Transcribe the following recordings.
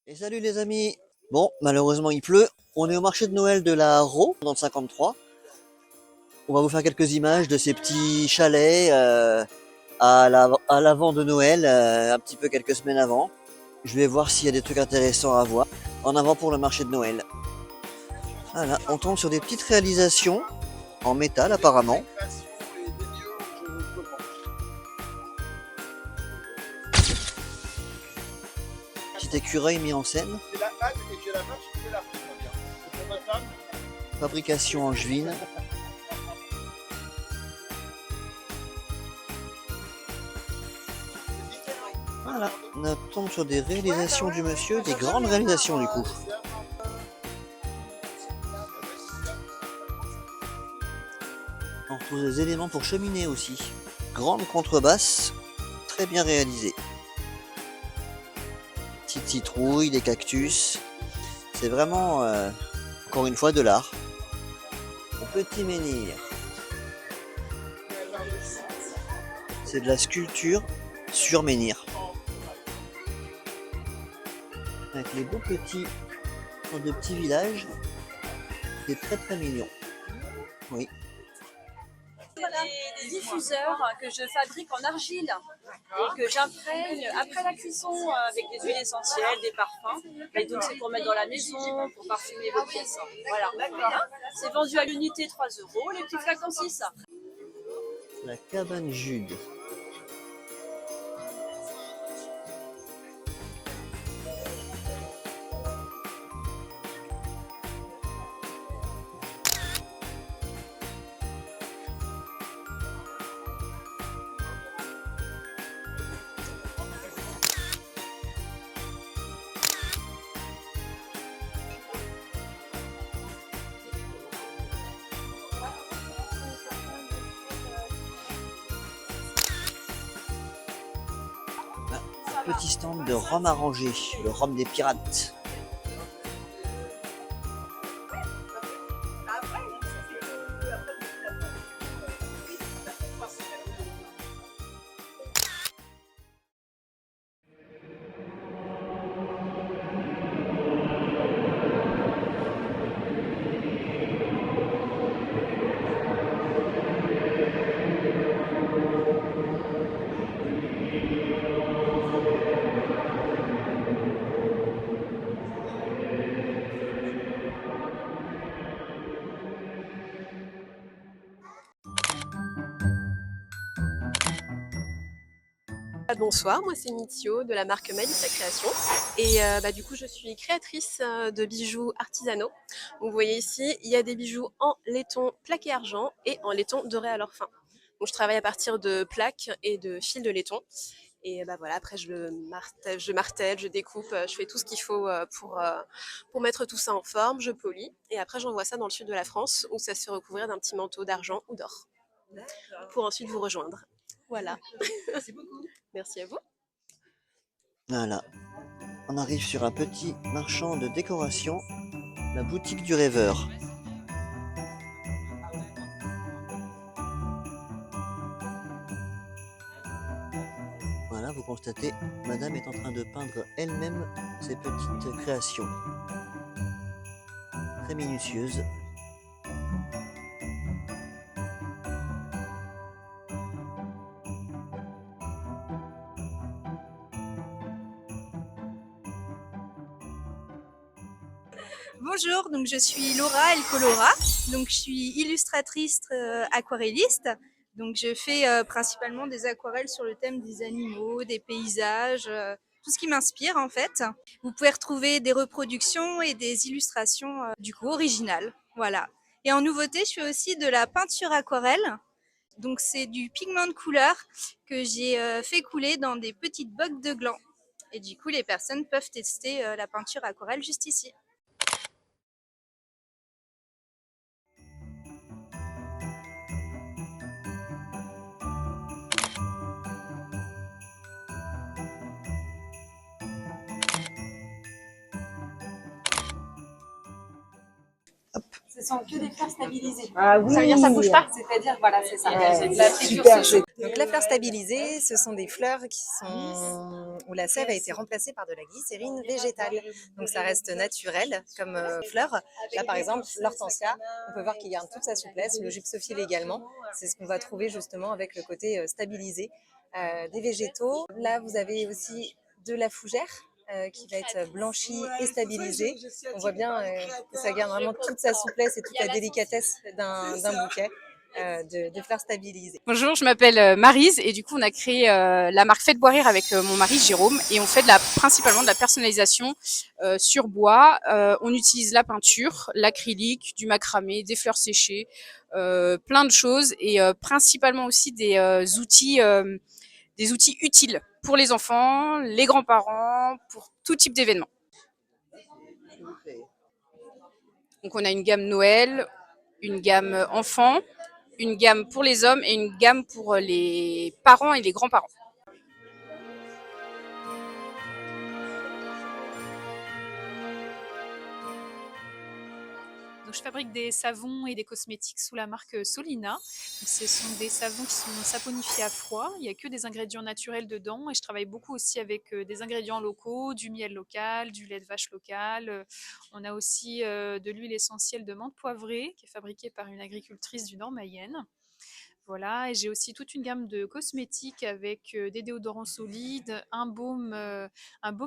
Et salut les amis. Bon, malheureusement il pleut. On est au marché de Noël de la Rau, dans le 53. On va vous faire quelques images de ces petits chalets à l'avant de Noël, un petit peu quelques semaines avant. Je vais voir s'il y a des trucs intéressants à voir en avant pour le marché de Noël. Voilà, on tombe sur des petites réalisations en métal apparemment. Petit écureuil mis en scène. Fabrication angevine. Voilà, on tombe sur des réalisations du monsieur, des grandes réalisations du coup. On retrouve des éléments pour cheminer aussi. Grande contrebasse, très bien réalisée. Petite citrouille, des cactus. C'est vraiment, encore une fois, de l'art. Petit menhir. C'est de la sculpture sur menhir. Avec les beaux petits, de petits villages. C'est très très mignon. Oui. Des diffuseurs que je fabrique en argile et que j'imprègne après la cuisson avec des huiles essentielles, des parfums. Et donc c'est pour mettre dans la maison, pour parfumer vos pièces. Voilà. C'est vendu à l'unité 3 €, les petits flacons 6. La cabane Jude. Petit stand de rhum arrangé, le rhum des pirates. Bonsoir, moi c'est Mithio de la marque Malissa Création et du coup je suis créatrice de bijoux artisanaux. Donc, vous voyez ici, il y a des bijoux en laiton plaqué argent et en laiton doré à leur fin. Donc je travaille à partir de plaques et de fils de laiton. Et voilà, après je martèle, je découpe, je fais tout ce qu'il faut pour mettre tout ça en forme, je polis et après j'envoie ça dans le sud de la France où ça se fait recouvrir d'un petit manteau d'argent ou d'or pour ensuite vous rejoindre. Voilà. Merci beaucoup. Merci à vous. Voilà. On arrive sur un petit marchand de décoration, la boutique du rêveur. Voilà, vous constatez, madame est en train de peindre elle-même ses petites créations. Très minutieuses. Bonjour, donc je suis Laura El Colora, donc je suis illustratrice aquarelliste. Donc je fais principalement des aquarelles sur le thème des animaux, des paysages, tout ce qui m'inspire en fait. Vous pouvez retrouver des reproductions et des illustrations du coup originales, voilà. Et en nouveauté, je fais aussi de la peinture aquarelle. Donc c'est du pigment de couleur que j'ai fait couler dans des petites bottes de gland. Et du coup, les personnes peuvent tester la peinture aquarelle juste ici. Ce sont que des fleurs stabilisées. Ah oui. Ça veut dire que ça bouge pas. C'est-à-dire, voilà, c'est ça. Ouais, La super. précurseur. Donc la fleur stabilisée, ce sont des fleurs qui sont où la sève a été remplacée par de la glycérine végétale. Donc ça reste naturel comme fleur. Là par exemple, l'hortensia, on peut voir qu'il garde toute sa souplesse, le gypsophile également. C'est ce qu'on va trouver justement avec le côté stabilisé des végétaux. Là vous avez aussi de la fougère. Qui va être blanchie et stabilisée. On voit bien que ça garde vraiment toute sa souplesse et toute la délicatesse d'un bouquet. De fleurs stabilisées. Bonjour, je m'appelle Maryse et du coup on a créé la marque Faites Boire Rire avec mon mari Jérôme et on fait principalement de la personnalisation sur bois. On utilise la peinture, l'acrylique, du macramé, des fleurs séchées, plein de choses et principalement aussi des outils utiles pour les enfants, les grands-parents, pour tout type d'événement. Donc on a une gamme Noël, une gamme enfant, une gamme pour les hommes et une gamme pour les parents et les grands-parents. Donc, je fabrique des savons et des cosmétiques sous la marque Solina. Donc, ce sont des savons qui sont saponifiés à froid. Il n'y a que des ingrédients naturels dedans et je travaille beaucoup aussi avec des ingrédients locaux, du miel local, du lait de vache local. On a aussi de l'huile essentielle de menthe poivrée qui est fabriquée par une agricultrice du Nord Mayenne. Voilà, et j'ai aussi toute une gamme de cosmétiques avec des déodorants solides, un baume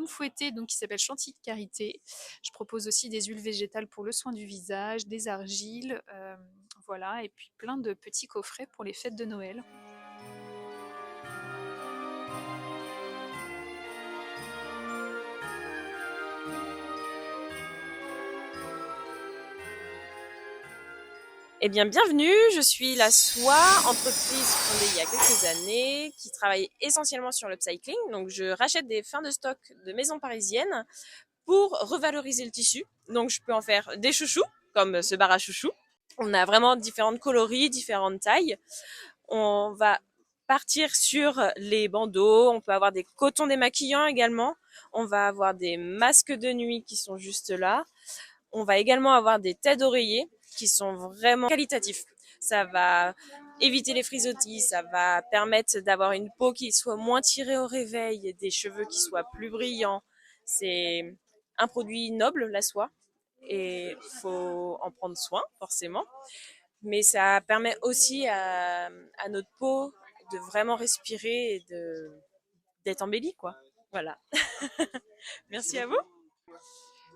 fouetté donc, qui s'appelle Chantilly de Karité. Je propose aussi des huiles végétales pour le soin du visage, des argiles, voilà, et puis plein de petits coffrets pour les fêtes de Noël. Eh bien, bienvenue, je suis la SOA, entreprise fondée il y a quelques années, qui travaille essentiellement sur l'upcycling. Donc, je rachète des fins de stock de maisons parisiennes pour revaloriser le tissu. Donc, je peux en faire des chouchous, comme ce bar à chouchous. On a vraiment différentes coloris, différentes tailles. On va partir sur les bandeaux, on peut avoir des cotons démaquillants également. On va avoir des masques de nuit qui sont juste là. On va également avoir des têtes d'oreiller qui sont vraiment qualitatifs. Ça va éviter les frisottis, ça va permettre d'avoir une peau qui soit moins tirée au réveil, des cheveux qui soient plus brillants. C'est un produit noble, la soie, et il faut en prendre soin, forcément. Mais ça permet aussi à notre peau de vraiment respirer et d'être embellie, quoi. Voilà. Merci à vous.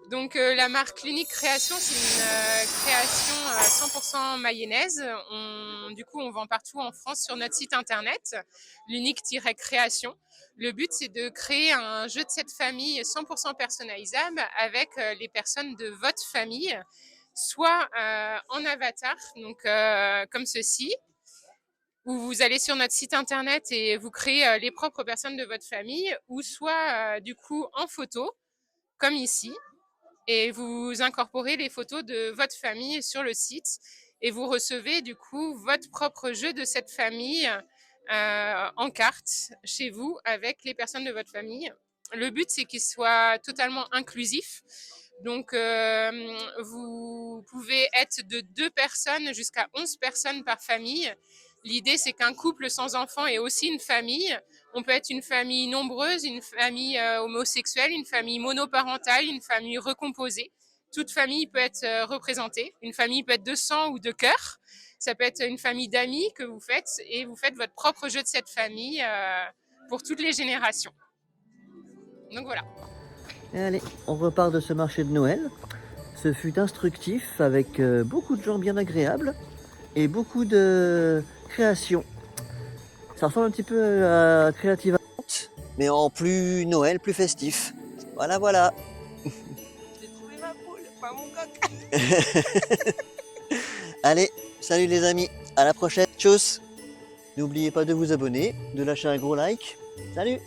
Donc la marque L'Unique Création, c'est une création 100% mayonnaise. Du coup, on vend partout en France sur notre site internet, l'unique-création. Le but, c'est de créer un jeu de cette famille 100% personnalisable avec les personnes de votre famille, soit en avatar, donc comme ceci, où vous allez sur notre site internet et vous créez les propres personnes de votre famille, ou soit du coup en photo, comme ici. Et vous incorporez les photos de votre famille sur le site et vous recevez du coup votre propre jeu de cette famille en carte chez vous avec les personnes de votre famille. Le but, c'est qu'il soit totalement inclusif. Donc, vous pouvez être de 2 personnes jusqu'à 11 personnes par famille. L'idée, c'est qu'un couple sans enfant est aussi une famille. On peut être une famille nombreuse, une famille homosexuelle, une famille monoparentale, une famille recomposée. Toute famille peut être représentée. Une famille peut être de sang ou de cœur. Ça peut être une famille d'amis que vous faites et vous faites votre propre jeu de cette famille pour toutes les générations. Donc voilà. Et allez, on repart de ce marché de Noël. Ce fut instructif avec beaucoup de gens bien agréables et beaucoup de créations. Ça ressemble un petit peu à Creative Art, mais en plus Noël, plus festif. Voilà, voilà. J'ai trouvé ma poule, pas mon coq. Allez, salut les amis, à la prochaine. Tchuss. N'oubliez pas de vous abonner, de lâcher un gros like. Salut!